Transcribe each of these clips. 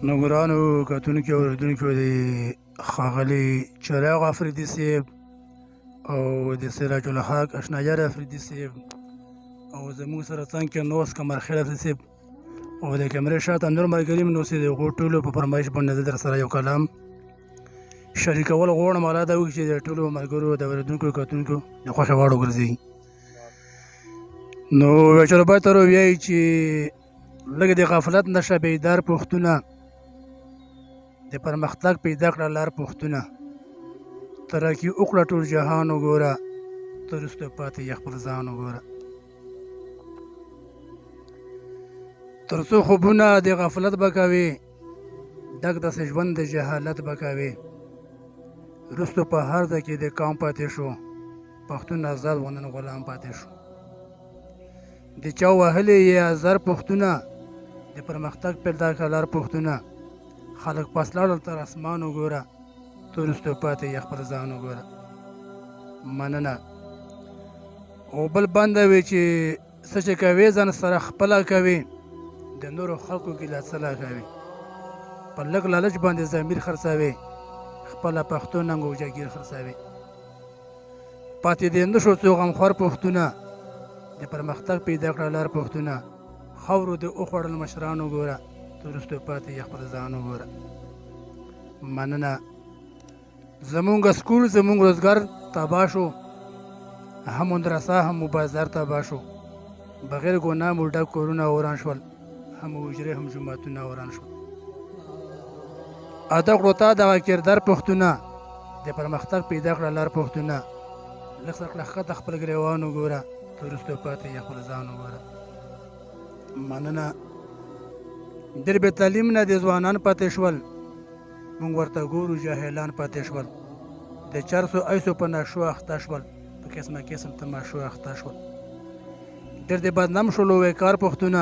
نوګرانو کتونکو او اورېدونکو د ښاغلي چراغ افریدي صاحب او د سراج الحق اشنایار افریدي صاحب او زموږ سره څنګ کې نوست قمرخیل افریدي صاحب او د کیمرې شاته نور ملګري م نو چې د هغو ټولو په فرمایش باندې زه در سره یو کلام شریکول غواړم. الله دا وکړي چې د ټولو ملګرو د اورېدونکو کتونکو د خوښې وړ وګرځي. نو یو چربی ته وایي چې لږ د غفلت نشه بیدار پوښتونه د پرمختګ پیدا کړه لار پوښتونه ترقي وکړه ټول جهان وګوره ته وروسته پاتې یې خپل ځان وګوره. تر څو خوبونه د غفلت به کوې ډک داسې ژوند د جهالت به کوې وروستو په هر ځای کې د قام پاتې شو پښتون آزاد و نن غلام پاتې شو. د چا وهلې یې ازر پوښتونه د پرمختګ پیدا کړه لار پوښتونه خلک پس لاړل تر اسمان وګوره ته وروستو پاتې یې خپل ځان وګوره. مننه. او بل بنده وي چې څه چې کوې ځان سره خپله کوې د نورو خلکو ګیله څله کوي په لږ لالچ باندې ضمیر خرڅوي خپله پښتو ننګ او جګیر خرڅوي. پاتې دې نه شو څو غمخوار پوښتونه د پرمختګ پیدا کړه لار پوښتونه خاورو دې وخوړل مشران وګوره ته وروستو پاتې یې خپل ځان وګوره. مننه. زمونږ سکول زمونږ روزګار تباه شو هم مدرسه هم بازار تباه شو بغیر ګناه مو ډک کورونه وران شول هم حجرې هم جوماتونه وران شول. ادا کړو تا دغه کردار پوښتونه د پرمختګ پیدا کړه لار پوښتونه لږ څه کړه ښکته خپل ګریوان وګوره ته وروستو پاتې یې خپل ځان وګوره. مننه. ډېر بې تعلیم نه د ځوانان پاتې شول موږ ورته ګورو جاهلان پاتې شول د چرسو ایسو په نشو اخته شول په قسمه قسم تماشو اخته شول. ډېر د بدنام شولو ویکار پوښتونه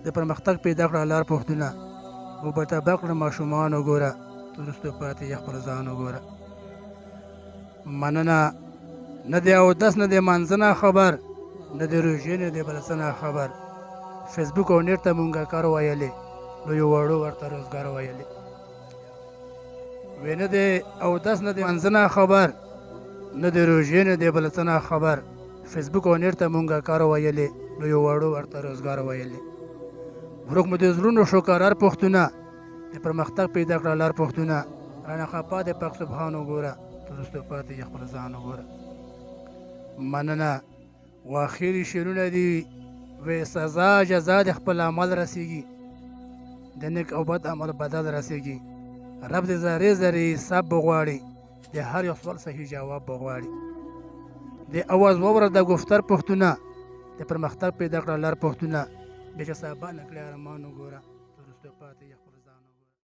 د پرمختګ پیدا کړه لار پوښتونه اوبه تباه کړه ماشومان وګوره ته وروستو پاتې یې خپل ځان وګوره. مننه. نه د اودس نه د مانځه نه خبر نه د روژې نه د بل څه نه خبر فیسبوک او نیټ ته مونږ کار ویلې لویو وړو ورته روزګار ویلې وی نه د اودس نه د مانځه نه خبر نه د روژې نه د بل څه نه خبر فیسبوک او نیټ ته مونږ کار ویلې لویو وړو ورته روزګار ویلې. ورک مو د زړونو شو قرار پوښتونه د پرمختګ پیدا کړه لار پوښتونه رانه خفا د پاک سبحان وګوره ته وروستو پاتې یې خپل ځان وګوره. مننه. و اخري شعرونه دي وی سزا جزا د خپل عمل رسیږي د نیک او بد عمل بدل رسیږي رب د ذرې ذرې حساب بغواړي د هر یو سوال صحیح جواب بغواړي. د اواز ووره د گفتار پوښتونه د پرمختګ پیدا کړه لار پوښتونه بې چې سبا نکړې ارمان وګوره ته وروستو پاتې